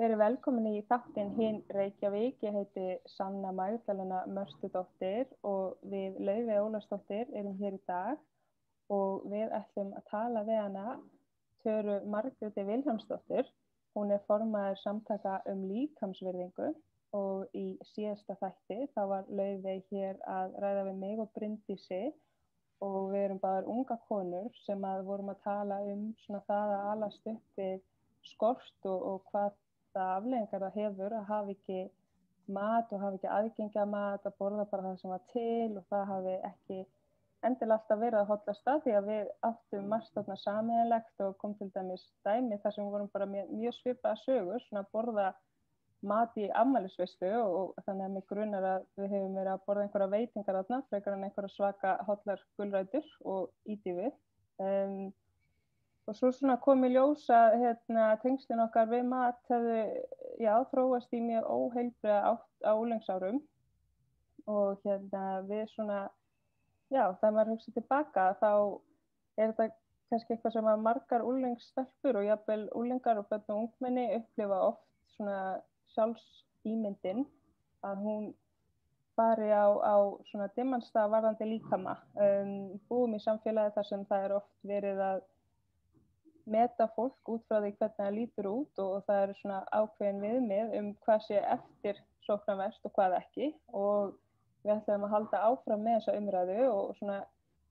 Verið velkomin í þáttinn Hinn Reykjavík. Ég heiti Sanna Magdalena Mörstudóttir og við Laufey Ólafsdóttir erum hér í dag og við ætlum að tala við hana Töru Margréti Vilhjálmsdóttur. Hún formaður samtaka líkamsvirðingu og í síðasta þætti þá var Laufey hér að ræða við mig og Bryndísi og við erum báðar unga konur sem vorum að tala svona það að alast upp við skort og hvað það afleiðingar það hefur að hafa ekki mat og hafa ekki aðgengi að mat, að borða bara það sem var til og það hafi ekki endilega alltaf verið að hollasta því að við áttum margt þarna sameiginlegt og kom til dæmis dæmi þar sem við vorum bara mjög svipaða sögur, svona að borða mat í afmælisveislu og þannig að mig grunar að við höfum verið að borða einhverja veitingar þarna, frekar en einhverja svaka hollar gulrætur og ítið við. Og svo svona kom í ljós að tengslin okkar við mat hefðu þróast í mjög óheilbrigða átt á unglingsárum og við svona, þegar maður hugsar tilbaka þá þetta kannski eitthvað sem að margar unglingsstelpur og jafnvel unglingar og börn og ungmenni upplifa oft svona sjálfsímyndin að hún fari á svona dimmanstað varðandi líkama. Búum í samfélagi þar sem það oft verið að meta fólk út frá því hvernig það lítur út og það svona ákveðin viðmið hvað sé eftir sóknarvert og hvað ekki og við ætlum að halda áfram með þessa umræðu og svona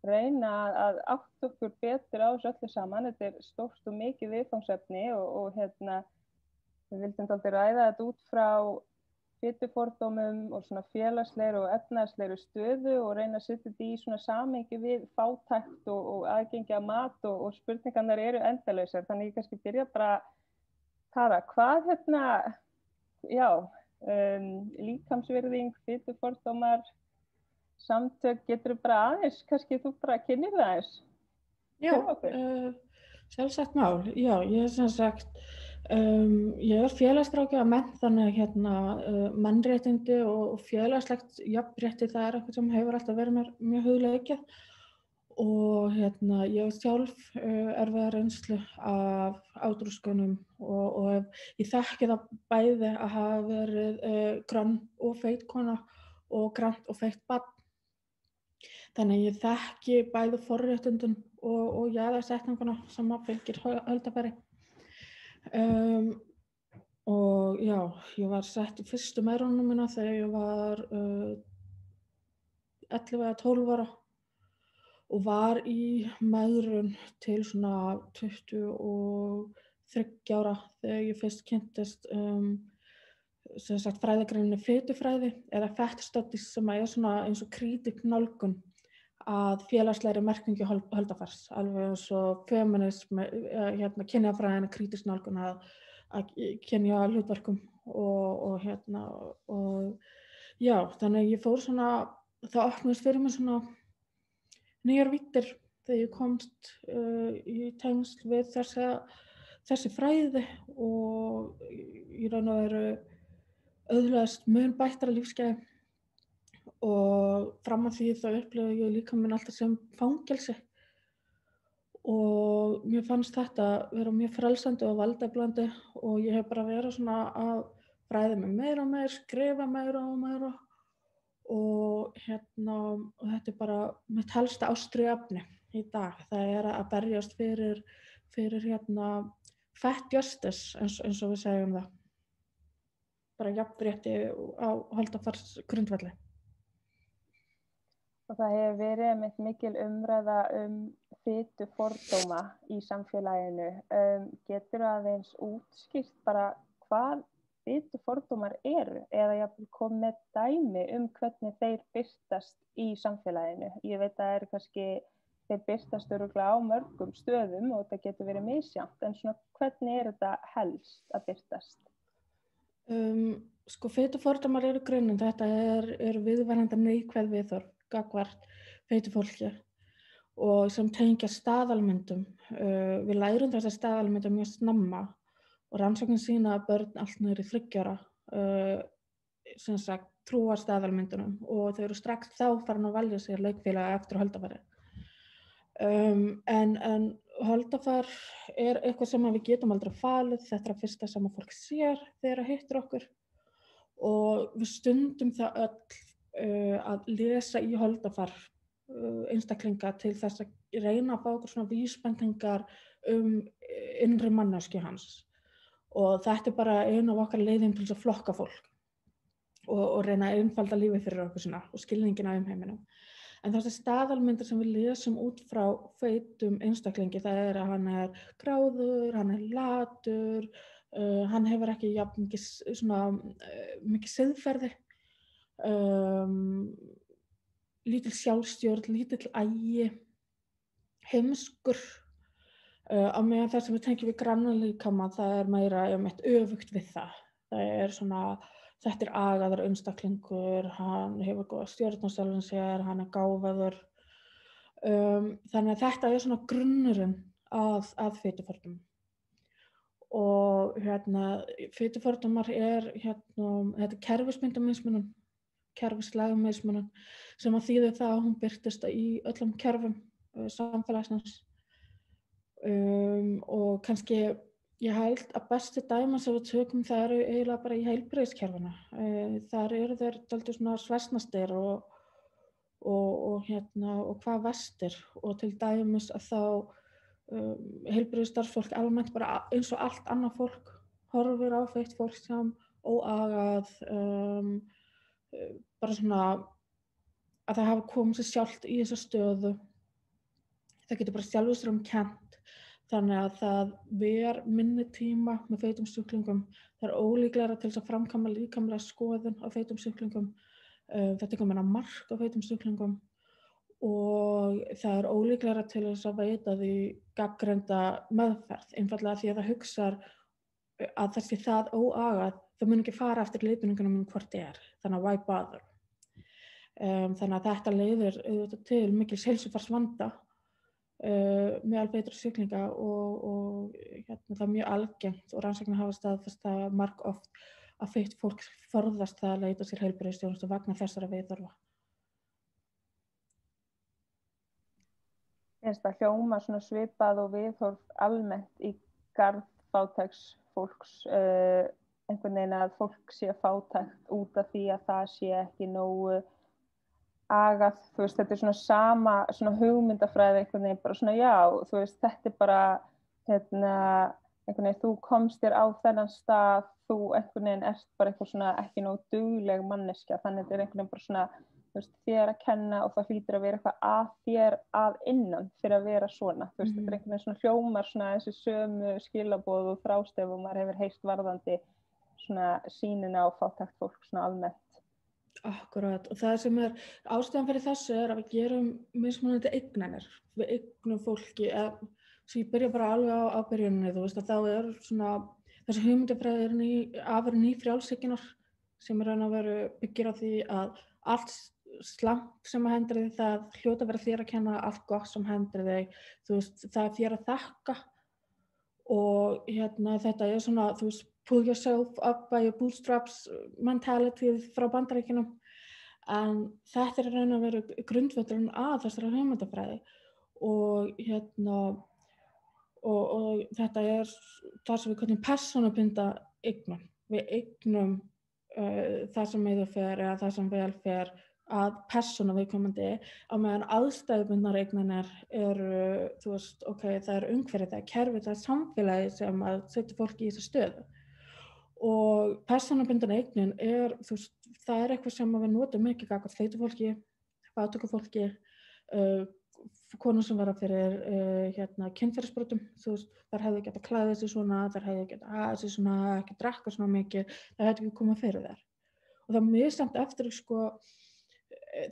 reyna að átta okkur betur á þessu öllu saman. Þetta stórt og mikið viðfangsefni og við vildum dálítið ræða þetta út frá fitufordómum og svona félagslegri og efnahagslegri stöðu og reyna að setja þetta í svona samhengi við fátækt og aðgengi að mat og spurningarnar eru endalausar. Þannig ég kannski byrja bara Tara, hvað líkamsvirðing, fitufordómar, samtök, getur bara aðeins, kannski þú bara kynnir það aðeins? Já, sjálfsagt mál. Já, ég sem sagt ég félagsráðgjafi mennt þannig mannréttindi og félagslegt jafnrétti það eitthvað sem hefur alltaf verið mér mjög hugleikið og ég sjálf erfiða reynslu af átrúskunum og ég þekki það bæði að hafa verið grönn og feit kona og grannt og feitt barn. Þannig ég þekki bæði forréttindin og jaðarsetninguna sem fylgir holdafari. Og já, ég var sett í fyrstu meðrunum mína þegar ég var 11 eða 12 ára og var í meðrun til svona 23 ára þegar ég fyrst kynntist fræðigreininni fitufræði eða fat studies sem svona eins og kritísk nálgun að félagslegri merkingu holdafars, alveg eins og feminismi, kynjafræðin kritísk nálgun að kynja hlutverkum og já, þannig að ég fór svona, það opnaðist fyrir mig svona nýjar víddir þegar ég komst í tengsl við þessi fræði og í raun og veru öðlaðist mun bættara lífsgæði og fram að því þá upplifði ég líka minn alltaf sem fangelsi og mér fannst þetta vera mjög frelsandi og valdeflandi og ég hef bara verið svona að fræða mig meira og meira, skrifa meira og meira og og þetta bara mitt helsta ástríðuefni í dag. Það að berjast fyrir fat justice eins og við segjum það. Bara jafnrétti á holdafars grundvelli. Og það hefur verið mikil umræða fitufordóma í samfélaginu. Getur aðeins útskýrt bara hvað fitufordómar eru eða jafnvel komið með dæmi hvernig þeir birtast í samfélaginu? Ég veit að það kannski þeir birtast örugglega á mörgum stöðum og þetta getur verið misjafnt, en svona hvernig þetta helst að birtast? Fitufordómar eru grunninn, þetta er viðvarandi neikvæð viðhorf gagnvart feitu fólki og sem tengja staðalmyndum. Við lærum þessar staðalmyndum mjög snemma og rannsóknir sýna að börn allt niður í 3 ára trúa staðalmyndunum og þau eru strax þá farin að velja sér leikfélaga eftir holdafari. En holdafar eitthvað sem við getum aldrei falið, þetta fyrsta sem að fólk sér þegar það hittir okkur og við stundum það öll að lesa í holdafar einstaklinga til þess að reyna að fá okkur svona vísbendingar innri manneskju hans og þetta bara einu af okkar leiðum til þess að flokka fólk og reyna að einfalda lífið fyrir okkur svona og skilningina heiminum. En þessi staðalmyndir sem við lesum út frá feitum einstaklingi, það að hann gráður, hann latur, hann hefur ekki jafn mikið siðferði, lítil sjálfstjórn, lítill agi, heimskur, á meðan það sem við tengjum við grannalíkama, það meira öfugt við það. Það svona, þetta agaður einstaklingur, hann hefur góða stjórn á sjálfum sér, hann gáfaður. Þannig að þetta svona grunnurinn að fitufordómum. Og fitufordómar þetta kerfismyndamismunun, kerfislæga mismunun, sem að þýðir það að hún birtist í öllum kerfum samfélagsins. Og kannski ég held að bestu dæmi sem við tökum það eru eiginlega bara í heilbrigðiskerfinu. Þar eru þeir dálítið svona svæsnastir og hvað vestir og til dæmis að þá heilbrigðisstarfsfólk almennt bara eins og allt annað fólk horfir á feitt fólk sem óagað, bara svona að það hafa komið sér sjálft í þessa stöðu. Það getur bara sjálfur sér kennt. Þannig að það ver minni tíma með feitum sjúklingum. Það ólíklegra til þess að framkvæma líkamlega skoðun á feitum sjúklingum. Þetta tekur meira mark á feitum sjúklingum og það ólíklegra til þess að veita því gagnreynda meðferð. Einfaldlega því að það hugsar að þessi það óagað, það mun ekki fara eftir leiðbeiningunum hvort þannig að why bother. Þannig að þetta leiðir til mikils heilsufarsvanda meðal feitra sjúklinga og það mjög algengt og rannsóknir hafa staðfest það margoft að feitt fólk forðast það að leita sér heilbrigðisþjónustu vegna þessara viðhorfa. Finnst það hljóma svona svipað og viðhorf almennt í garð fátæks fólks, einhvern veginn að fólk sé fátækt út af því að það sé ekki nógu agað, þú veist, þetta svona sama svona hugmyndafræði einhvern veginn bara svona já, þú veist, þetta bara einhvern veginn þú komst þér á þennan stað, þú einhvern veginn ert bara eitthvað svona ekki nógu dugleg manneskja, þannig þetta einhvern veginn bara svona, þú veist, þér að kenna og það hlýtur að vera eitthvað að þér að innan fyrir að vera svona, þú veist, þetta einhvern veginn svona hljómar svona þessi sömu skilaboð og þrástef og maður hefur heyrt varðandi svona sýnina á fátækt fólk svona almennt. Akkurat, og það sem ástæðan fyrir þessu að við gerum mismunandi eignanir. Við eignum fólki, sem ég byrja bara alveg á byrjuninni, þú veist, að þá svona, þessi hugmyndafræði afurinn í frjálshyggjunar sem raun að veru byggir á því að allt slæmt sem að hendur þig, það hljóta að vera þér að kenna, allt gott sem hendur þig, þú veist, það þér að þakka og þetta svona, þú veist, pull yourself up by your bootstraps mentality frá Bandaríkjunum en þetta raun að vera grundvöllurinn að þessari hugmyndafræði og og þetta það sem við kallum persónubundna eignun. Við eignum það sem miður fer eða það sem vel fer að persóna viðkomandi á meðan aðstæðubundnar eignanir eru, þú veist, það umhverfið, það kerfið, það samfélagi sem að setja fólki í þessa stöðu. Og persónubundin eignin þú veist, það eitthvað sem við notum mikið gagnvart feitu fólki, fátæku fólki, konur sem verða fyrir kynferðisbrotum, þú veist, þær hefðu getað klæðið sig svona, þær hefðu getað hafa sig svona, ekki drekka svona mikið, það hefði ekki komað fyrir þær. Og það misjafnt eftir sko,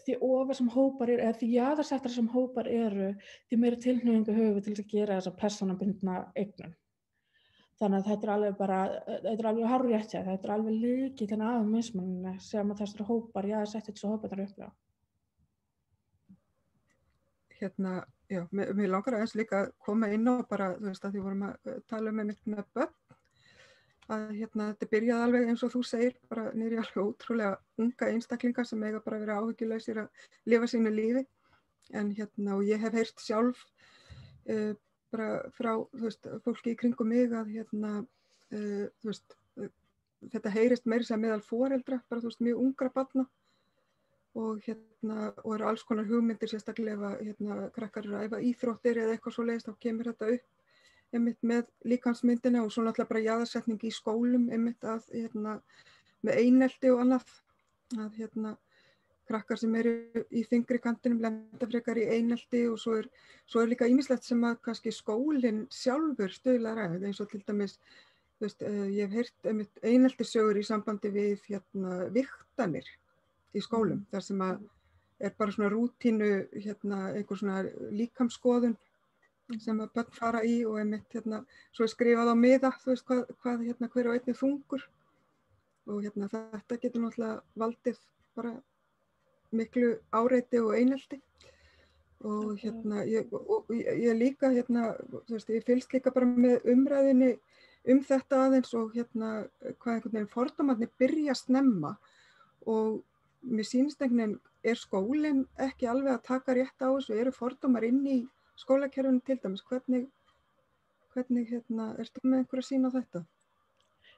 því ofar sem hópar eða því jaðarsettar sem hópar eru, því meiri tilhneigingu höfum við til að gera þessa persónubundna eignun. Þannig að þetta alveg hárrétt, þetta alveg lykillinn af mismununni sem að þessari hópar, jaðarsettir þessu hóparnar upplega. Já, mér langar aðeins líka að koma inn á bara, þú veist, að því vorum að tala með börn, að þetta byrjaði alveg eins og þú segir, bara niður í alveg ótrúlega unga einstaklinga sem eiga bara að vera áhyggjulausir að lifa sínu lífi. En og ég hef heyrt sjálf bara frá, þú veist, fólki í kringum mig að þú veist, þetta heyrist meira sem meðal foreldra, bara þú veist, mjög ungra barna og og eru alls konar hugmyndir, sérstaklega ef krakkar eru að æfa íþróttir eða eitthvað svoleiðis, þá kemur þetta upp einmitt með líkamsmyndina og svo náttúrulega bara jaðarsetning í skólum einmitt að með einelti og annað að krakkar sem eru í þyngri kantinum lenda frekar í einelti og svo er líka ýmislegt sem að kannski skólinn sjálfur stuðlar að, eins og til dæmis þú veist, ég hef heyrt einmitt eineltisögur í sambandi við vigtanir í skólum, þar sem að er bara svona rútínu einhver svona líkamskoðun sem að börn fara í og einmitt svo er skrifað á miða, þú veist hvað hver og einnig þungur og þetta getur náttúrulega valdið bara miklu áreiti og einelti og ég líka þú veist, ég fylgst líka bara með umræðinni þetta aðeins og hvað einhvern veginn fordómarnir byrja snemma og mér sýnist einhvern veginn skólinn ekki alveg að taka rétt á þessu, eru fordómar inn í skólakerfinu til dæmis, hvernig ertu með einhverja sýn á þetta?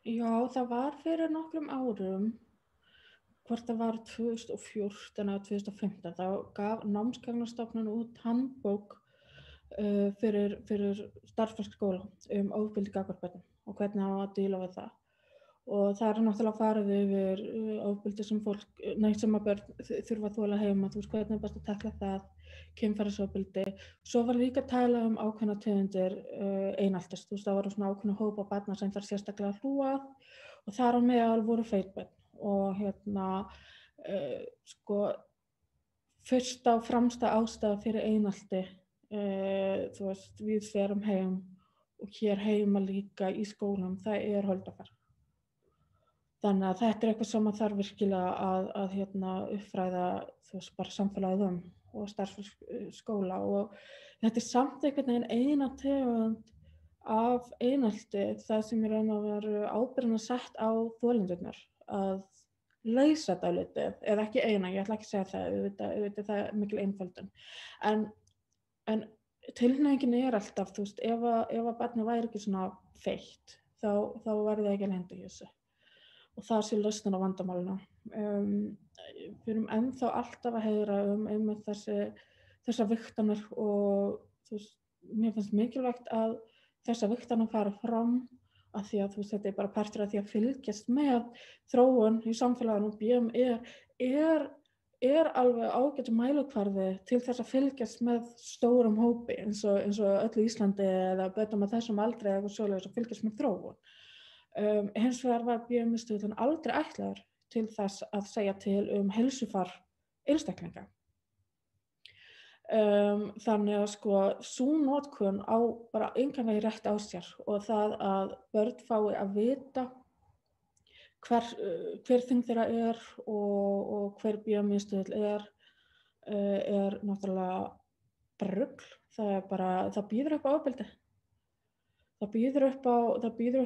Já, það var fyrir nokkrum árum, hvort það var 2014 eða 2015, þá gaf Námsgagnastofnun út handbók fyrir starfsfólksskóla ofbeldi gagnvart börnum og hvernig á að díla við það. Og það náttúrulega farið yfir ofbeldi sem sem að börn þurfa að þola heima, þú veist hvernig er best að tekla það, kynferðisofbeldi. Svo var líka að tala ákveðna tegundir eineltis, þú veist það voru svona ákveðna hópa barna sem þarf sérstaklega að hlúa að og þar á meðal voru feitbörn og sko fyrsta og fremsta ástæða fyrir einelti, þú veist við ferum heim og hér heima líka í skólanum, það holdafar. Þannig að þetta eitthvað sem að þarf virkilega að uppfræða þú veist bara samfélagið og starfsskóla og þetta samt einhvern veginn eina tegund af einelti það sem raun og veru ábyrgðina sett á þolendurnar að leysa þetta litið, eða ekki eina, ég ætla ekki að segja það, auðvitað það er mikil einföldun. En tilhneigingin alltaf, þú veist, ef að barnið væri ekki svona feitt, þá væri það ekki að lenda í þessu. Og það sé lausnin á vandamálinu. Við erum ennþá alltaf að heyra einmitt þessar vigtanir og þú veist, mér finnst mikilvægt að þessar vigtanir fara fram af því að þú veist, þetta er bara partur af því að fylgjast með þróun í samfélaginu og BM alveg ágætur mælikvarði til þess að fylgjast með stórum hópi eins og öllu Íslandi eða börnum að þessum aldrei eða eitthvað svoleiðis að fylgjast með þróun. Hins vegar var BM-miðstöðin aldrei ætlaður til þess að segja til heilsufar einstaklinga. Þannig að sko sú notkun á bara engan veginn rétt á sér og það að börn fái að vita hver þing þeirra og hver BM-miðstöð er náttúrulega bara rugl. Það býður upp á ofbeldi. Það býður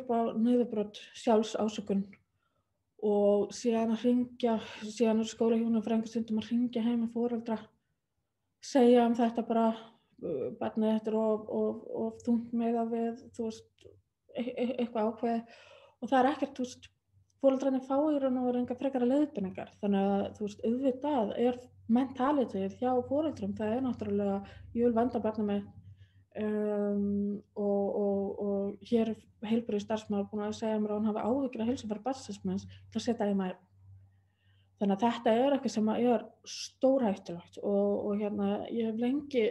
upp á nauðabrot, sjálfsásökun og síðan er skólahjúkrunarfræðingar stundum að hringja heim með foreldra, segja þetta bara, barnið þetta of þungt miðað við, þú veist, eitthvað ákveðið og það ekkert, þú veist, foreldrarnir fá í raun og veru engar frekara leiðbeiningar, þannig að þú veist, auðvitað mentalitið hjá foreldrum, það náttúrulega, ég vil vernda barnið mitt. Og hér heilbrigðisstarfsmaður búin að segja mér að hún hafi áhyggjur af heilsufari barnsins míns til að setja í maður. Þannig að þetta eitthvað sem stórhættulegt og ég hef lengi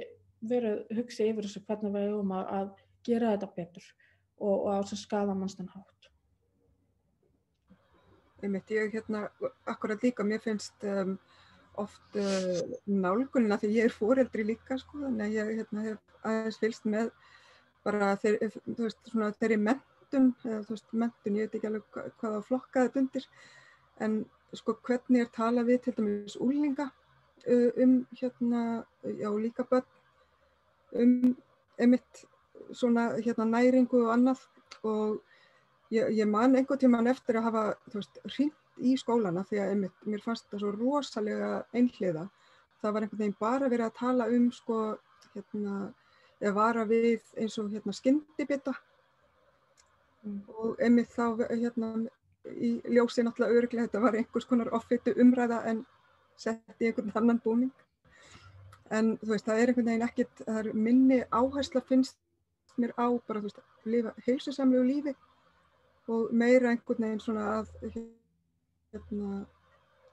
verið hugsi yfir þessu hvernig við eigum að gera þetta betur og á sem skaðamannstan hátt. Einmitt, ég akkurat líka, mér finnst oft nálgunina því ég foreldri líka sko, þannig að ég hef aðeins fylgst með bara þeirri menntun, eða þú veist menntun, ég veit ekki alveg hvað á flokka þetta undir, en sko hvernig talað við til dæmis unglinga já líka börn einmitt svona næringu og annað og ég man einhvern tímann eftir að hafa þú veist hringt í skólana því að einmitt, mér fannst það svo rosalega einhliða. Það var einhvern veginn bara verið að tala sko vara við eins og skyndibita og einmitt þá í ljósi náttúrulega örugglega þetta var einhvers konar offitu umræða en sett í einhvern annan búning. En þú veist, það einhvern veginn ekkert, það minni áhersla finnst mér á bara, þú veist, að lifa heilsusamlegu lífi og meira einhvern veginn svona að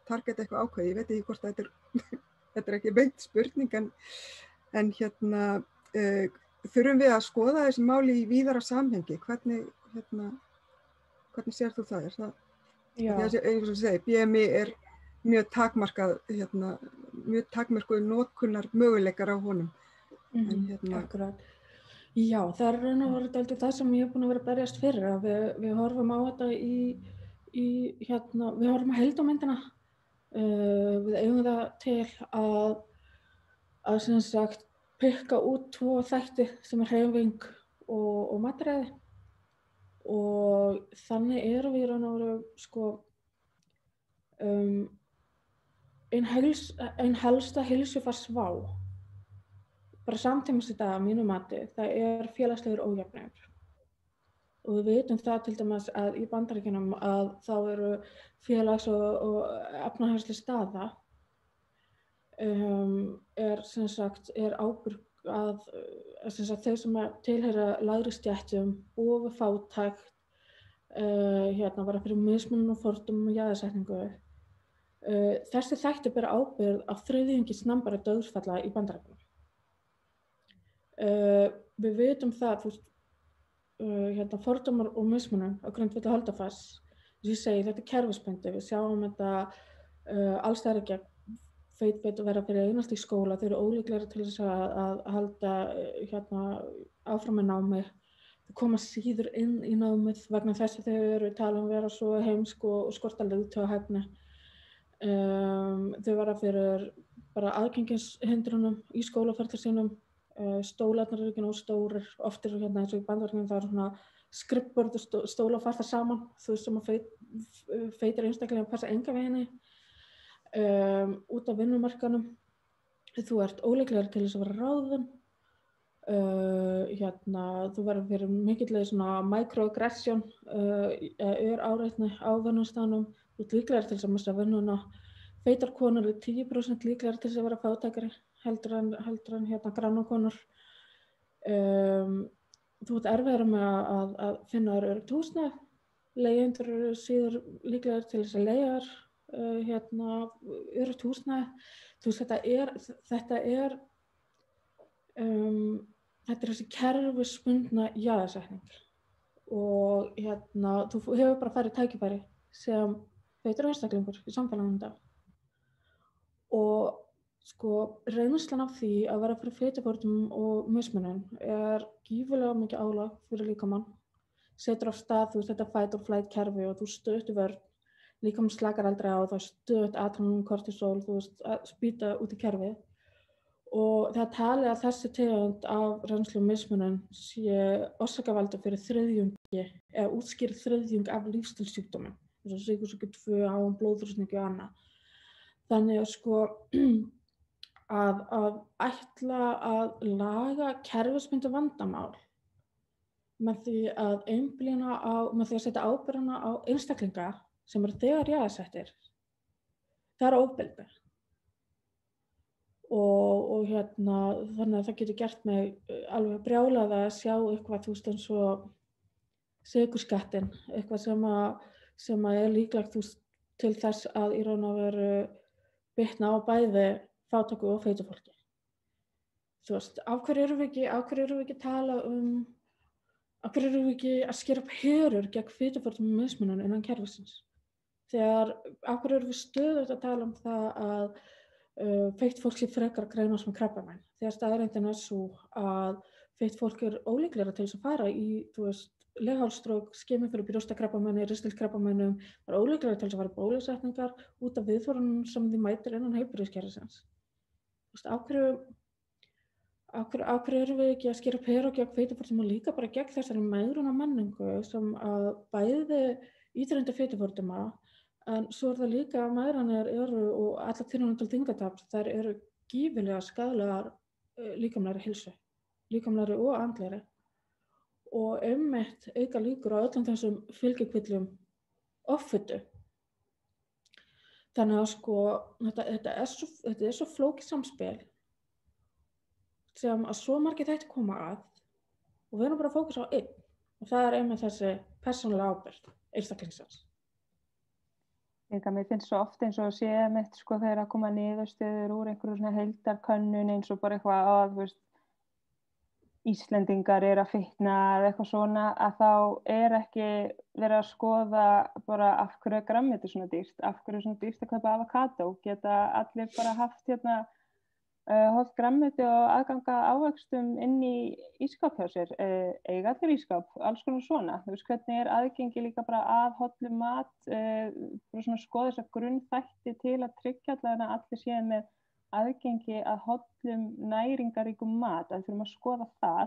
targeta eitthvað ákveði. Ég veit ekki hvort þetta er ekki beint spurning en þurfum við að skoða þessi máli í víðara samhengi. Hvernig sér þú það? Er það? Já. Eins og segi, BMI mjög takmarkað, mjög takmörkuð notkunar möguleikar á honum. Akkurat. Já, það er raun og veru það sem ég hef búin að vera að berjast fyrir, að við horfum á þetta við horfum á heildarmyndina. Við eigum það til að sem sagt pikka út 2 þætti sem hreyfing og mataræði og þannig erum við raun og veru ein helsta heilsufarsvá bara samtímis í dag að mínu mati, það félagslegur ójöfnuður. Og við vitum það til dæmis að í Bandaríkjunum að þá eru félags- og efnahagsleg staða sem sagt ábyrg að sem sagt þau sem tilheyra lægri stéttum búa við fátækt vera fyrir mismunun og fordómum og jaðarsetningu. Þessi þættir bera ábyrgð á 3/4 snambara dauðsfalla í Bandaríkjunum. Við vitum það, fordómar og mismunun á grundvelli holdafars, ég segi þetta kerfisbundið, við sjáum þetta alls staðar gegn feit að vera fyrir einast í skóla, þau eru ólíklegri til þess að halda áfram með námi, þau koma síður inn í námið vegna þess að þau eru talin vera svo heimsk og skorta leiðtogahæfni. Þau verða fyrir bara aðgengishindrunum í skólaferli sínum. Stólarnir eru ekki nógu stórir, oft eins og í Bandaríkjunum það svona skrifborð og stólar fasta saman, þú veist sem að feitir einstaklega passa enga veginni. Út af vinnumarkanum, þú ert ólíklegri til þess að vera ráðinn, þú verður fyrir mikillega svona microaggression, áreitni á vinnustaðnum, þú ert líklegri til þess að missa vinnuna. Feitar konur eru 10% líklegri til þess að vera fátækari heldur en grannakonur. Þú ert erfiðara með að finna þér öruggt húsnæði. Leigjendur eru síður líklegri til þess að leigja þér öruggt húsnæði. Þú veist, þetta er þessi kerfisbundna jaðarsetning og þú hefur bara farið tækifæri sem feitur einstaklingur í samfélaginu í dag. Og reynslan af því að vera fyrir fitufordómum og mismunun gífurlega mikið álag fyrir líkamann. Setur af stað, þú veist, þetta fight or flight kerfi og þú stöðugt í vörn, líkaminn slakar aldrei á, það stöðugt adrenalín, kortisol, þú veist, að spýta út í kerfið. Og það talið að þessi tegund af reynslu og mismunun sé orsakavaldur fyrir útskýrð þriðjung af lífsstílssjúkdómum, eins og sykursýki 2, háan blóðþrýsting og annað. Þannig að ætla að laga kerfisbundið vandamál með því að setja ábyrgðina á einstaklinga sem eru þegar jaðarsettir, það er ofbeldi. Og þannig að það getur gert mig alveg brjálaða að sjá eitthvað, þú veist, eins og sykurskattinn, eitthvað sem líklegt til þess að í raun og veru bitna á bæði fátæku og feitu fólki. Þú veist, af hverju erum við ekki að tala af hverju erum við ekki að skera upp herur gegn fitufordómum og mismunun innan kerfisins? Af hverju erum við stöðugt að tala það að feitt fólk sé frekar að greinast með krabbamein? Þegar staðreyndin sú að feitt fólk ólíklegra til þess að fara í, þú veist, leghálsstrók, skemi fyrir brjóstakrabbameini, ristilkrabbameini, það ólíklegra til þess að fara í bólusetningar út af viðhorfum sem þið mætir innan heilbrigðiskerfisins. Þú veist, af hverju erum við ekki að skera upp herur gegn fitufordómum og líka bara gegn þessari megrunarmenningu sem að bæði íþrýnda fitufordóma, en svo það líka að mæðranir og allar tilraunir til þyngdartaps, þær eru gífurlega skaðlegar líkamlegri heilsu líkamlegri og andlegri og einmitt auka líkur á öllum þessum fylgikvillum offitu. Þannig að sko, þetta er svo flókið samspil sem að svo margir þættir koma að og við erum bara að fókusa á einn og það er einmitt þessi persónulega ábyrgð einstaklingsins. Mér finnst svo oft eins og sé mitt sko þegar að koma niðurstöður úr einhverju svona heildarkönnun eins og bara eitthvað að, þú veist, Íslendingar að fitna eða eitthvað svona að þá ekki verið að skoða bara af hverju er grænmeti svona dýrt, af hverju er svona dýrt að kaupa avokadó, geta allir bara haft hollt grænmeti og aðganga ávöxtum inn í ísskáp hjá sér, eiga allir ísskáp, alls konar svona, þú veist hvernig er aðgengi líka bara að hollum mat, bara svona skoða þessa grunnþætti til að tryggja allavega að allir séu með aðgengi að hollum næringaríkum mat, að við þurfum að skoða það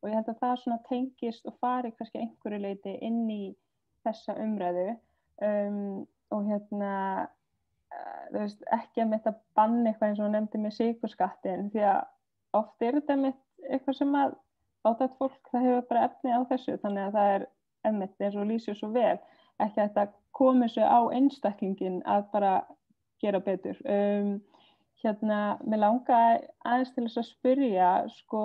og ég held að það svona tengist og fari kannski einhverju leyti inn í þessa umræðu og þú veist, ekki að þetta banna eitthvað eins og hún nefndi með sykurskattin því að oft þetta eitthvað sem að fátækt fólk, það hefur bara efni á þessu þannig að það eins og lýsir svo vel, ekki að þetta komi svo á einstaklingin að bara gera betur. Mér langaði aðeins til þess að spyrja sko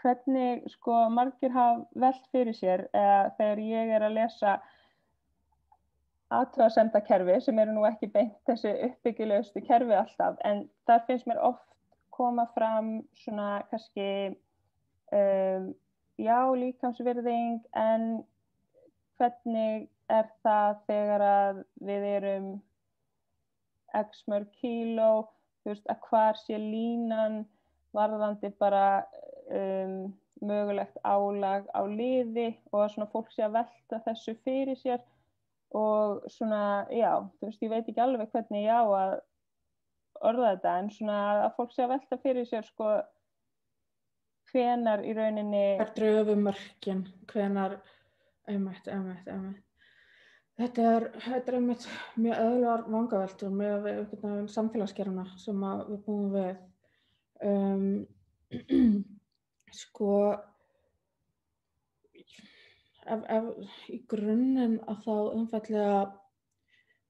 hvernig sko margir hafa velt fyrir sér þegar ég að lesa athugasemdakerfi sem eru nú ekki beint þessi uppbyggilegustu kerfi alltaf en þar finnst mér oft koma fram svona kannski líkamsvirðing en hvernig það þegar að við erum x mörg kíló, þú veist að hvar sé línan varðandi bara mögulegt álag á liði og að svona fólk sé að velta þessu fyrir sér og svona, þú veist, ég veit ekki alveg hvernig ég á að orða þetta en svona að fólk sé að velta fyrir sér sko hvenar í rauninni dröfumörkin, hvenar einmitt. Þetta er einmitt mjög eðlulegar vangaveltur með samfélagsgerðina sem við búum við. Sko, ef í grunninn að þá einfaldlega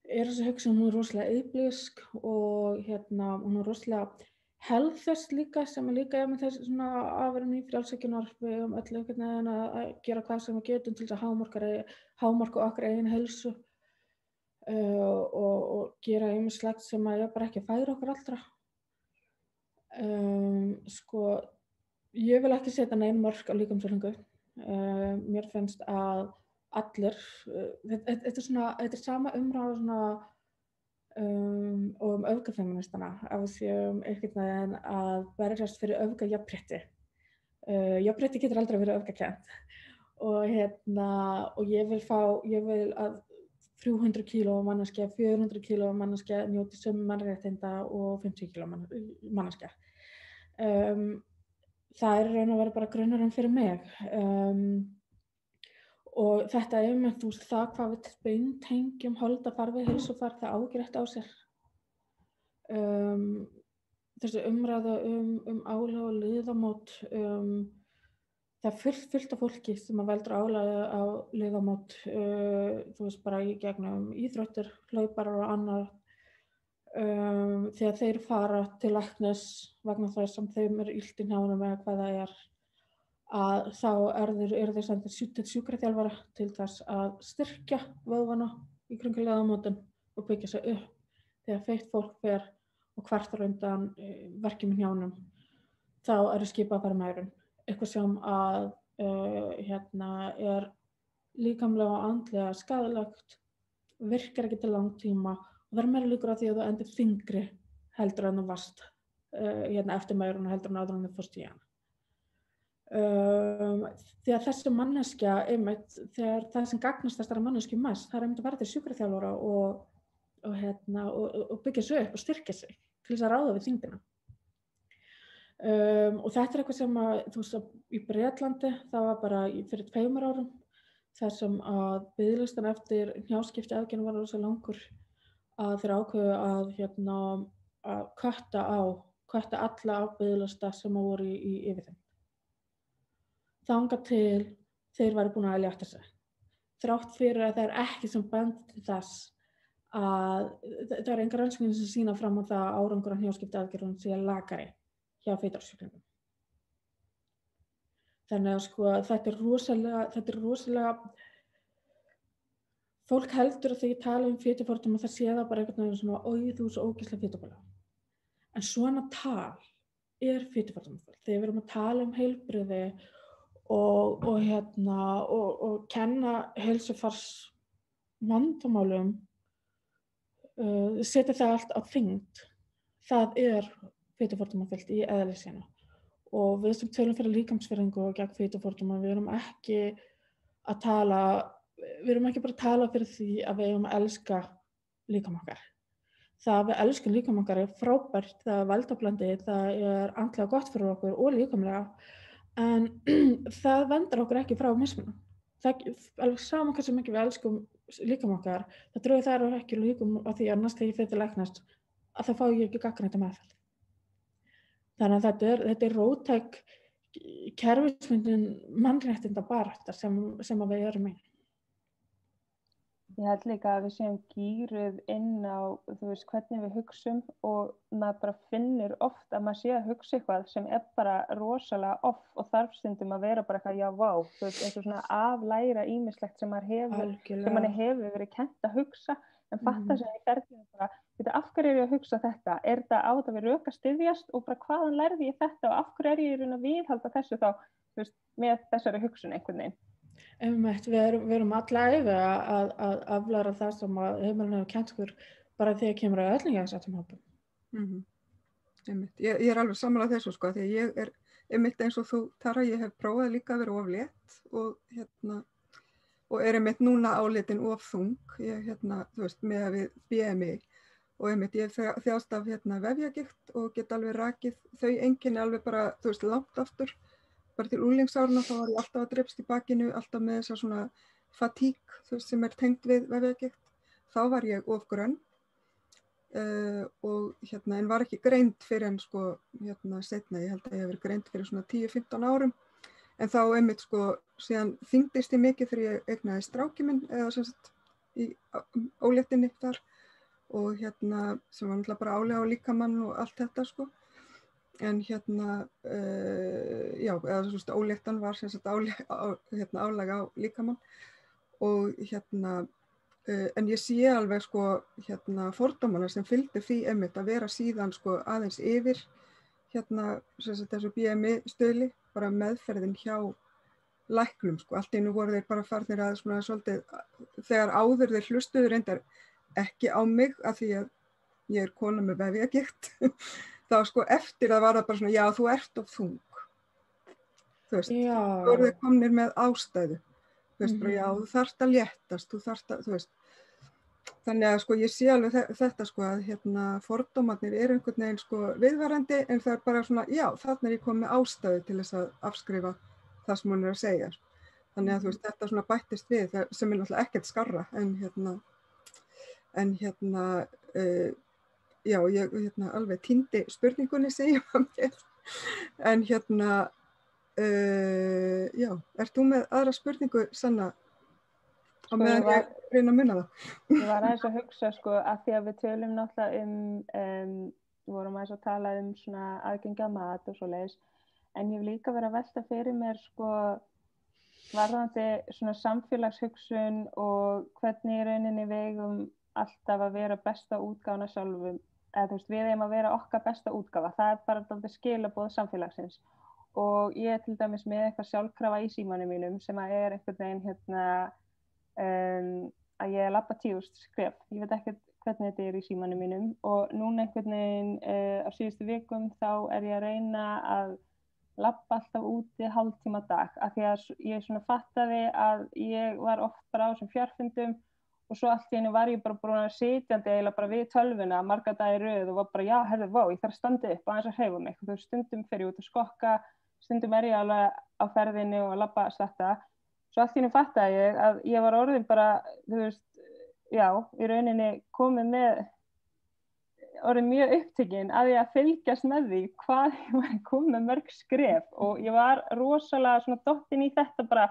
þessi hugsun, hún rosalega auðblísk og hún rosalega helðfest líka sem líka með þessi svona afurinn í frjálshyggjunar við öll að gera hvað sem við getum til þess að hámarka okkar eigin heilsu og gera ýmislegt sem að bara ekki færa okkur allra. Sko, ég vil ekki setja nein mörk á líkamsvirðingu. Mér finnst að allir, þetta er sama umræða svona og öfgafeministana að við séum einhvern veginn að berjast fyrir öfgajafnrétti. Jafnrétti getur aldrei verið öfgakennt og ég vil að 300 kíló manneskja, 400 kíló manneskja njóti sömu mannréttinda og 50 kíló manneskja. Það í raun og veru bara grunnurinn fyrir mig. Og þetta einmitt, þú veist, það hvað við beintengjum holdafar við heilsufar, það á ekki rétt á sér. Þessi umræða álag og liðamót, það er fullt af fólki sem veldur álagi á liðamót, þú veist, bara í gegnum íþróttir, hlauparar og annar, þegar þeir fara til læknis vegna þess sem þeim illt í hnjánum eða hvað það að þá eru þeir sendir til sjúkraþjálfara til þess að styrkja vöðvana í kringum liðamótin og byggja sig upp. Þegar feitt fólk fer og kvartar undan verkjum í hnjánum, þá eru skipað bara meirun. Eitthvað sem að er líkamlega og andlega skaðlegt, virkar ekki til langtíma og það er meira líkur á því að þú endir þyngri heldur en þú varst eftir meirun og heldur en áður en þú fórst í hana. Þegar þessi manneskja einmitt, þegar það sem gagnast þessari manneskju mest, það einmitt að vera til sjúkraþjálfara og byggja sig upp og styrkja sig til þess að ráða við þyngdina. Og þetta er eitthvað sem að, þú veist, í Bretlandi, það var bara fyrir 2 árum, þar sem að biðlistan eftir hnjáskipti aðgerðum var svo langur að þeir ákveðu að kötta á hvetta alla á biðlista sem voru í yfirþyngd. Þangað til þeir væru búin að létta sig. Þrátt fyrir að það ekki sem bent til þess að það engar rannsóknir sem sýna fram á það að árangur af hnjáskiptiaðgerðum sé lakari hjá fiturársjúklingum. Þannig að sko þetta er rosalega fólk heldur að þegar ég tala fitufordóma það sé það bara einhvern veginn svona þú svo ógeðslega fitubóla. En svona tal fitufordómafullt. Þegar við erum að tala heilbrigði og kenna heilsufars vandamálum setja það allt á þyngd. Það fitufordómafullt í eðli sínu. Og við sem tölum fyrir líkamsvirðingu og gegn fitufordóma, við erum ekki bara að tala fyrir því að við eigum að elska líkama okkar. Það að við elskum líkama okkar frábært, það valdablandi, það andlega gott fyrir okkur og líkamlega, en það vendar okkur ekki frá mismunum. Það alveg sama hversu mikið við elskum líkama okkar, það draugur það ekki líkum á því að næst þegar ég fer til læknis að það fá ég ekki gagnrýnda meðferð. Þannig að þetta róttæk kerfisbundin mannréttindabarátta sem að við erum í. Ég held líka að við séum gíruð inn á, hvernig við hugsum og maður bara finnur oft að maður sé að hugsa eitthvað sem bara rosalega off og þarf stundum að vera bara eitthvað, já, vá, eins og svona aflæra ýmislegt sem manni hefur verið kennt að hugsa, en fatta sem ég ferðinu bara, af hverju ég að hugsa þetta? Þetta á þetta við rök að styðjast og bara hvaðan lærði ég þetta og af hverju ég að viðhalda þessu þá, með þessari hugsun einhvern veginn? Við erum alla ævi að aflæra það sem að heimilin hefur kennt okkur bara þegar kemur að öllingjaðsættum hópum. Ég alveg sammála þessu sko, því ég einmitt eins og þú Tara, ég hef prófað líka að vera of létt og einmitt núna álitin of þung, með við BMI og einmitt ég þjást af vefjagigt og get alveg rakið þau einkenni alveg bara, langt aftur. Bara til unglingsárna þá var ég alltaf að drepst í bakinu, alltaf með þessa svona fatík, sem tengt við vefjagigt. Þá var ég of grönn en var ekki greind fyrir en seinna. Ég held að ég hef verið greind fyrir svona 10-15 árum. En þá einmitt síðan þyngdist ég mikið þegar ég eignaði stráki minn eða sem sagt í óléttinni þar og sem var náttúrulega bara álega á líkamann og allt þetta En óléttan var sem sagt álag á líkamann og en ég sé alveg fordómana sem fylgdi því einmitt að vera síðan aðeins yfir sem sagt þessu BMI stöðli, bara meðferðin hjá læknum allt í einu voru þeir bara farnir að svolítið þegar áður þeir hlustuðu reyndar ekki á mig af því að ég kona með vefjagigt þá eftir það var það bara svona, já, þú ert of þung. Þú voru þeir komnir með ástæðu. Bara, já, þú þarft að léttast, Þannig að ég sé alveg þetta að fordómarnir eru einhvern veginn viðvarandi, en það bara svona, já, þarna ég komið með ástæðu til þess að afskrifa það sem hún að segja. Þannig að þetta svona bættist við, sem náttúrulega ekkert skárra, já, ég alveg týndi spurningunni sem ég var með. En já, ert þú með aðra spurningu, Sanna? Á meðan ég reyna að muna það. Ég var aðeins að hugsa, að því að við tölum náttúrulega við vorum aðeins að tala svona aðgengi að mat og svoleiðis, en ég hef líka verið að velta fyrir mér, varðandi svona samfélagshugsun og hvernig í rauninni við eigum alltaf að vera besta útgáfuna sjálfum, eða við eigum að vera okkar besta útgáfa, það bara dálítið skilaboð samfélagsins. Og ég til dæmis með eitthvað sjálfkrafa í símanum mínum sem einhvern veginn að ég labba 10.000 skref. Ég veit ekki hvernig þetta í símanum mínum og núna einhvern veginn á síðustu vikum þá ég að reyna að labba alltaf úti hálftíma á dag af því að ég svona fattaði að ég var oft bara á þessum fjarfundum og svo allt í einu var ég bara búin að sitjandi eiginlega bara við tölvuna marga daga í röð og var bara, já, herðu, vá, ég þarf að standa upp aðeins að hreyfa mig. Þú stundum fer ég út að skokka, stundum ég alveg á ferðinni og labba þetta. Svo allt í einu fattaði ég að ég var orðin bara, já, í rauninni komið með orðin mjög upptekinn að ég að fylgjast með því hvað ég var komið með mörg skref og ég var rosalega svona dottin í þetta bara,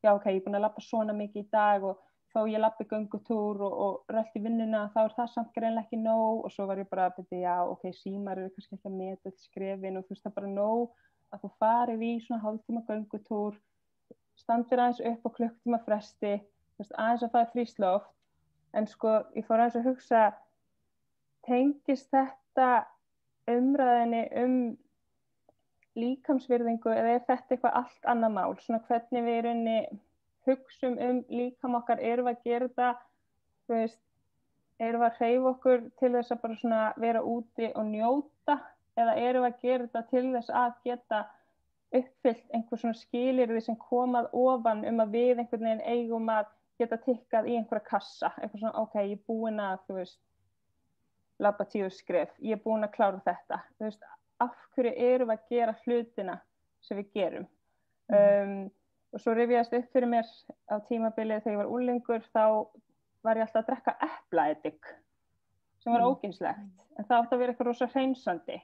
já ok, ég er búin að labba svona mikið í dag og þá ég labbi göngutúr og rölt í vinnuna, þá er það samt greinlega ekki nóg og svo var ég bara að byrja, já ok, símar eru kannski ekki að meta skrefin og þú veist það er bara nóg að þú farið í svona hálftíma göngutúr, standir aðeins upp á klukktíma fresti, þú veist aðeins að fara frískt loft, en sko ég fór aðeins að hugsa, tengist þetta umræðinni líkamsvirðingu eða er þetta eitthvað allt annað mál, svona hvernig við í rauninni hugsum líkam okkar, erum við að gera þetta, þú veist, erum við að hreyfa okkur til þess að bara svona vera úti og njóta eða erum við að gera þetta til þess að geta uppfyllt einhver svona skilyrði sem komað ofan að við einhvern veginn eigum að geta tikkað í einhverja kassa, eitthvað svona, ok, ég er búin að, þú veist, labba 10 skref, ég er búin að klára þetta, þú veist, af hverju erum við að gera hlutina sem við gerum. Og svo rifjaðist upp fyrir mér á tímabilið þegar ég var unglingur, þá var ég alltaf að drekka eplaeddik, sem var ógeðslegt, en það átti að vera eitthvað rosa hreinsandi.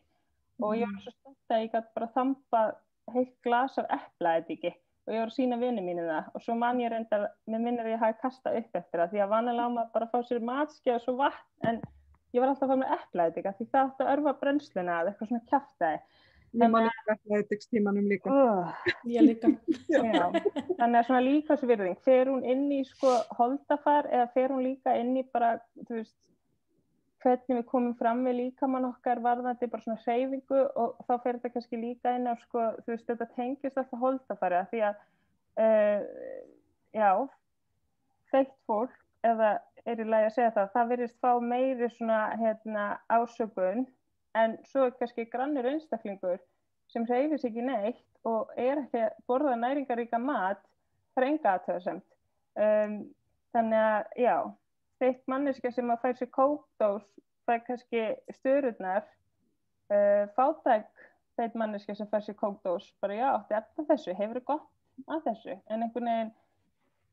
Og ég var svo spennt að ég gat bara þambað heilt glas af eplaeddiki og ég var að sýna vinum mínu það. Og svo man ég reyndar, mér minnir ég hafi kastað upp eftir það, því að vanalega á maður bara að fá sér matskeið og svo vatn, en ég var alltaf að fá mér eplaeddika, því það átti að örva brennsluna eða eitthvað svona kjaftaði. Ég man ekki eplaeddikstímanum líka. Ég líka. Já, þannig að svona líkamsvirðing, fer hún inn í sko holdafar eða fer hún líka inn í bara, þú veist, hvernig við komum fram við líkamann okkar varðandi bara svona hreyfingu og þá fer þetta kannski líka inn á sko, þú veist, þetta tengist alltaf holdafari því að, já, feitt fólk, eða er í lagi að segja það virðist fá meiri svona ásökun, en svo er kannski grannur einstaklingur sem hreyfir sig ekki neitt og er ekki að borða næringaríka mat, það er enga athugasemd. Þannig að, já, feitt manneskja sem að fær sér kókdós, fær kannski stöðurnar, fátæk feitt manneskja sem fær sér kókdós, bara já, átti eftir þessu, hefur gott að þessu, en einhvern veginn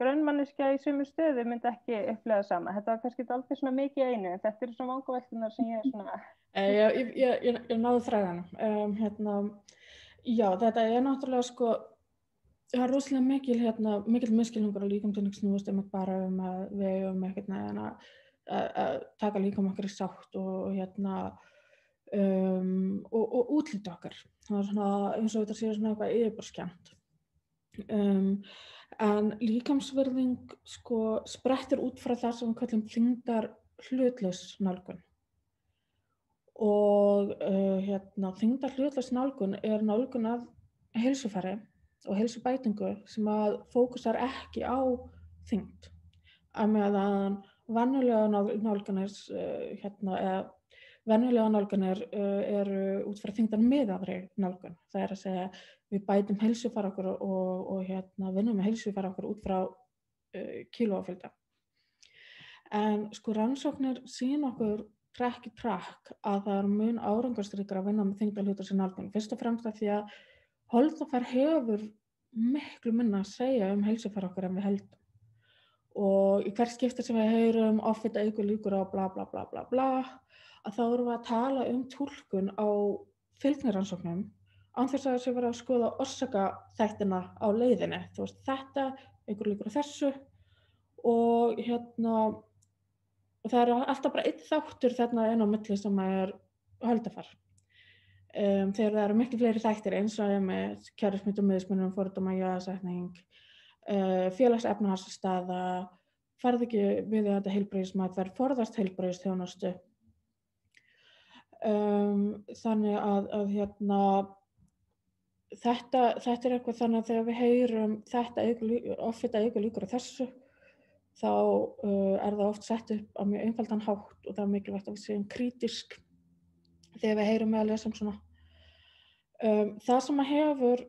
grönnmanneskja í sömu stöðu myndi ekki upplega sama. Þetta var kannski aldrei svona mikið einu, en þetta eru svona vangaveltunar sem ég er svona... Ég náði þræðanum. Já, þetta er náttúrulega sko, það er rosalega mikil misskilningur á líkamsvirðingu snúist bara að við eigum einhvern veginn að taka líkam okkar í sátt og útlita okkar. Það er svona, eins og þetta sé svona eitthvað yfirborðskennt. En líkamsvirðing sko sprettir út frá það sem við kallum þyngdar hlutlaus nálgun. Og þyngdar hlutlaus nálgun er nálgun af heilsufari og heilsubætingu sem að fókusar ekki á þyngd. Að meðan venjulega nálganir eru út frá þyngdar miðaðri nálgun. Það er að segja við bætum heilsufar okkur og vinnum með heilsufar okkur út frá kílóafjölda. En sko rannsóknir sýna okkur trekk í trekk að það er mun árangursríkara að vinna með þyngdar hlutlausri nálgun. Fyrst og fremst af því að holdafar hefur miklu minna að segja heilsufar okkar en við heldum. Og í hvert skipti sem við heyrum offita eykur líkur á bla bla bla bla bla, að þá erum við að tala túlkun á fylgnirannsóknum án þess að þessi verið að skoða orsakaþættina á leiðinni. Þú veist, þetta, eykur líkur á þessu og það er alltaf bara einn þáttur þarna inn á milli sem er holdafar. Þegar það eru miklu fleiri þættir eins og með kærismynd og miðsmunum, fordóma, jaðarsetning, félagsefnahagsstaða, farð ekki við þetta heilbrigðismat, forðast heilbrigðisþjónustu. Þannig að þetta er eitthvað þannig að þegar við heyrum þetta offita eykur líkur á þessu, þá er það oft sett upp á mjög einfaldan hátt og það er mikilvægt að við séum krítisk þegar við heyrum með að lesa svona. Það sem hefur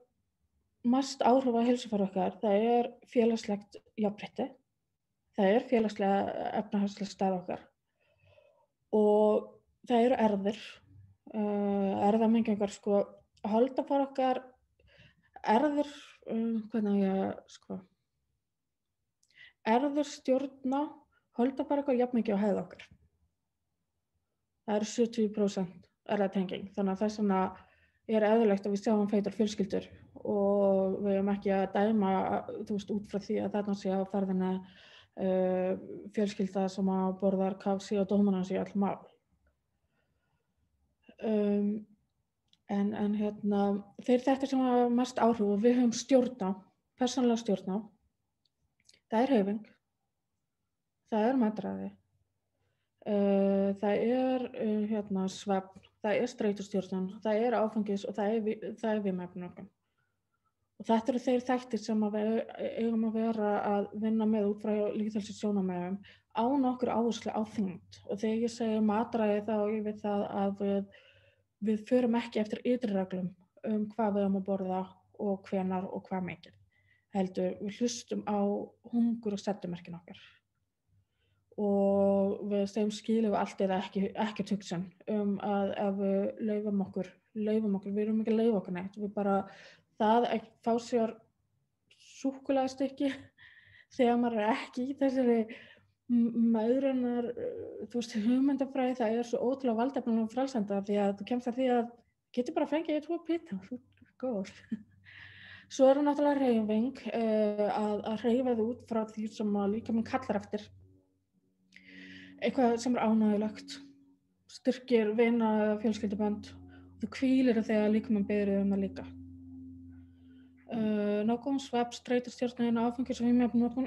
mest áhrif á heilsufar okkar, það er félagslegt jafnrétti, það er félagslega efnahagsleg staða okkar og það eru erfðir, erfðamengingar sko, holdafar okkar, erfðir, erfðir stjórna holdafar okkar jafn mikið á hegðun okkar. það eru 70% erfðatenging, þannig að þess vegna eðlilegt að við sjáum feitar fjölskyldur og við erum ekki að dæma, út frá því að þarna sé á ferðinni fjölskylda sem að borðar KFC og Dominos í öll mál. En þeir þetta sem hafa mest áhrif og við höfum stjórn á, persónulega stjórn á, það er hreyfing, það er matræði, það er svefn, það er streitustjórnun, það er áfengis og það er vímuefnanotkun. Og þetta eru þeir þættir sem við eigum að vera að vinna með út frá lýðheilsusjónarmiðum án okkur áherslu á þyngd. Og þegar ég segi matræði þá ég við það að við förum ekki eftir ytri reglum hvað við eigum að borða og hvenær og hvað mikið. Heldur við hlustum á hungur og stefnumerkin okkar. Og við segjum skilu við allt eða ekki hugsun að ef við leyfum okkur, við erum ekki að leyfa okkur neitt, við bara það að fá sér súkkulaðistykki þegar maður er ekki í þessari maðurinnar, hugmyndafræði, það er svo ótrúlega valdefnum og frelsandi því að þú kemst að því að getur bara fengið 2 pita, þú er góð. Svo er það náttúrulega hreyfing, að hreyfa þið út frá því sem líkaminn kallar eftir. Eitthvað sem er ánægjulegt, styrkir vina eða fjölskyldubönd og þú hvílir þegar líkaminn biður það líka. Nákvæm svefn, streitustjórnun, áfengis og vímuefnanotkun,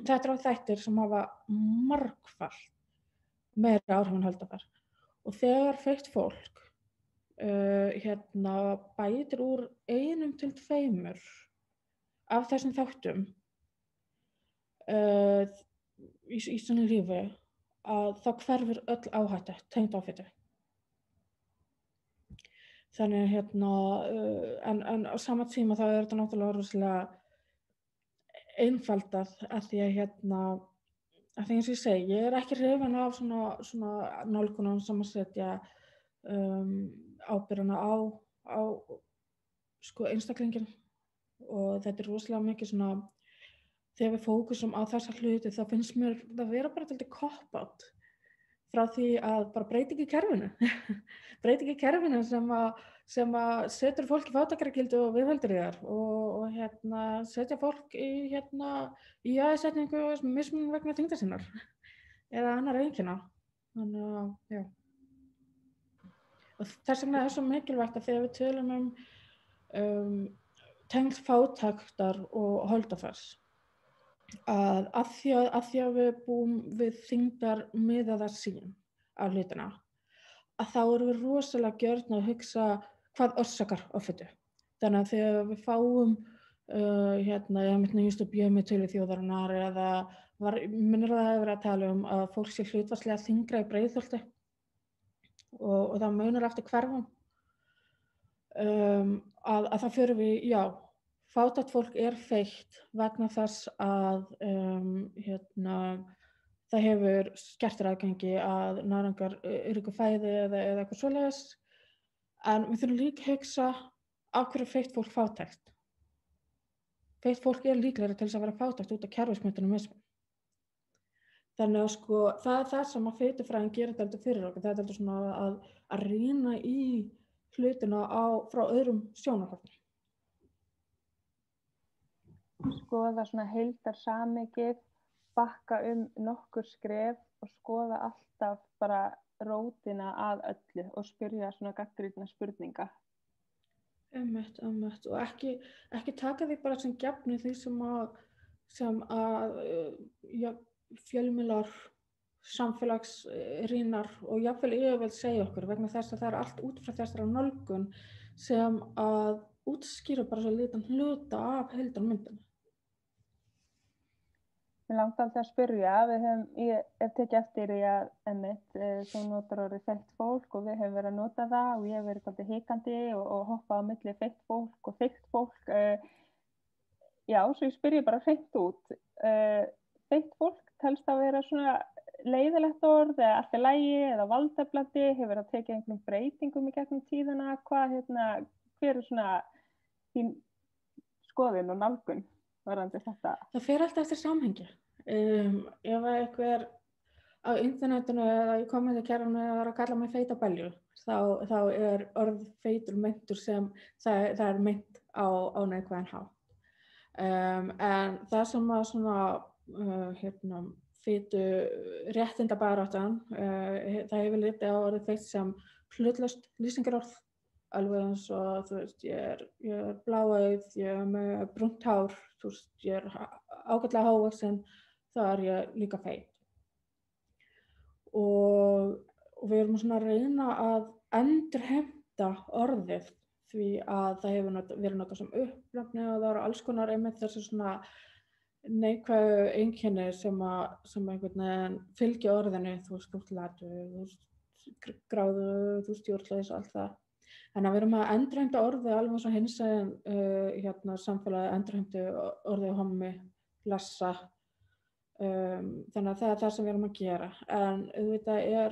þetta eru þættir sem hafa margfalt meira áhrif en höldafar. Og þegar feitt fólk bætir úr 1 til 2 af þessum þáttum í sínu lífi, að þá hverfur öll áhætta tengd offitu. Þannig en á sama tíma þá er þetta náttúrulega rosalega einfaldað að því að eins og ég segi, ég er ekki hrifin af svona nálgunum sem að setja ábyrgðina á einstaklingin og þetta er rosalega mikið svona þegar við fókusum á þessa hluti þá finnst mér það vera bara dálítið cop-out frá því að bara breyta ekki kerfinu sem að setur fólk í fátæktargildi og viðheldur þar og setja fólk í jaðarsetningu mismunun vegna þyngdar sinnar eða annarra einkenna. Þannig að, já. Og þess vegna er svo mikilvægt að þegar við tölum tengd fátæktar og holdafars að því að við búum við þyngdar miðaða sýn á hlutina, að þá erum við rosalega gjörn að hugsa hvað orsakar offitu. Þannig að þegar við fáum ég mitt nýjustu biometölu þjóðarinnar eða minnir það hefur verið að tala að fólk sé hlutfallslega þyngra í Breiðholti og það munar eftir hverfum að það fyrir við, já, fátækt fólk er feitt vegna þess að það hefur skertur aðgengi að næringaröryggu fæði eða eitthvað svoleiðis. En við þurfum líka að hugsa af hverju feitt fólk fátækt. Feitt fólk er líklegra til þess að vera fátækt út af kerfisbundinni mismun. Þannig að það er það sem að fitufræðin gerir þetta fyrir okkur. Það er þetta svona að rýna í hlutina frá öðrum sjónarhorni. Skoða svona heildarsamhengið, bakka nokkur skref og skoða alltaf bara rótina að öllu og spyrja svona gagnrýnna spurninga. Einmitt. Og ekki taka því bara sem gefnu því sem að fjölmiðlar, samfélagsrýnar og jafnvel yfirvöld segja okkur vegna þess að það er allt út frá þessari nálgun sem að útskýra bara svo litan hluta af heildarmyndinni. Mér langar alltaf að spyrja, ég hef tekið eftir því að þú notar orðið feitt fólk og við höfum verið að nota það og ég hef verið alltaf hikandi og hoppað á milli feitt fólk og feitt fólk. Já, svo ég spyrja bara hreint út. Feitt fólk telst að vera svona leiðilegt orð eða allt í lagi eða valdeflandi, hefur það tekið einhverjum breytingum í gegnum tíðina, hver er svona þín skoðun og nálgun varðandi þetta? Það fer alltaf eftir samhengi. Ef einhver á internetinu eða í kommentakerfinu að kalla mig feita belju, þá orð feitur meintur sem það er meint á neikvæðan hátt. En það sem að svona feitu réttindabaráttan, það hefur litið á orðið feit sem hlutlaust lýsingarorð, alveg eins og þú veist, ég er bláeygð, ég er með brúnt hár, þú veist, ég er ágætlega hávaxin, þá er ég líka feit. Og við erum svona að reyna að endurheimta orðið því að það hefur verið notað sem upplöfni og það eru alls konar einmitt þessi svona neikvæðu einkenni sem einhvern veginn fylgja orðinu, þú veist, útlatu, þú veist, gráðu, þú veist, stjórnleys og allt það. Þannig að við erum að endurheimta orðið alveg eins og hinsegin samfélagi endurheimtu orðið hommi, blessa. Þannig að það er það sem við erum að gera. En auðvitað er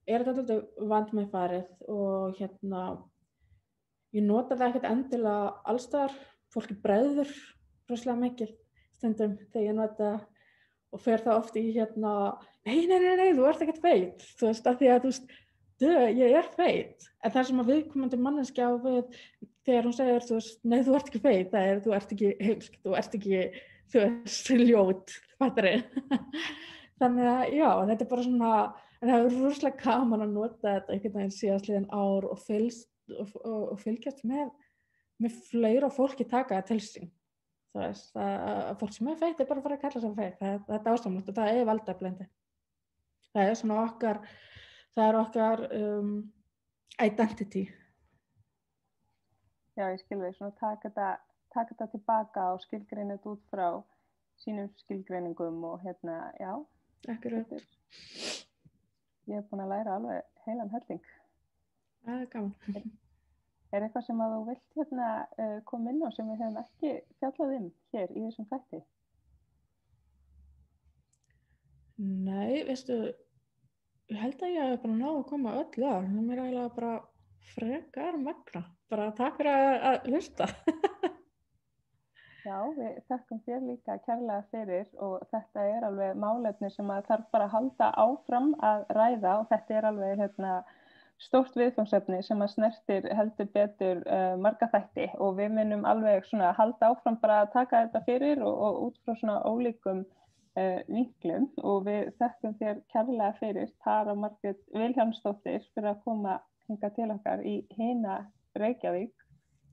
þetta alltaf vandmeðfarið og ég nota það ekkert endilega allstaðar. Fólki bregður rosalega mikið stundum þegar ég nota og fer það oft í nei, þú ert ekkert feit. Þú veist, af því að þú veist, ég er feit. En það sem að viðkomandi manneskja á við þegar hún segir, þú veist, nei, þú ert ekki feit, það er, þú ert ekki heimsk, þú ert ekki, þú veist, ljót, fattari. Þannig að, já, þetta er bara svona, en það er rosalega gaman að nota þetta einhvern veginn síðastliðin ár og fylgjast með fleira fólki taka það til sín. Þú veist, að fólk sem er feit er bara að fara að kalla sig feit. Það er ásamlegt og það er valdablindi. Það er svona okkar identity. Já, ég skil við, svona taka þetta tilbaka og skilgreina þetta út frá sínum skilgreiningum og já. Akkurat. Ég hef búin að læra alveg heilan helling. Það er gaman. Er eitthvað sem að þú vilt koma inn á sem við hefum ekki fjallað hér í þessum þætti? Nei, veistu, ég held að ég hef bara náð að koma öll að. Það er eiginlega bara frekar magna. Bara takk fyrir að hlusta. Já, við þakkum þér líka kærlega fyrir og þetta er alveg málefni sem að þarf bara að halda áfram að ræða og þetta er alveg stórt viðfangsefni sem að snertir heldur betur marga þætti og við munum alveg svona halda áfram bara að taka þetta fyrir og út frá svona ólíkum vinklum og við þakkum þér kærlega fyrir Tara Margrét Vilhjálmsdóttir fyrir að koma hingað til okkar í Hina Reykjavík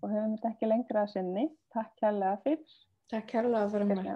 og höfum þetta ekki lengra að sinni. Takk kærlega fyrir. Takk kærlega fyrir mig.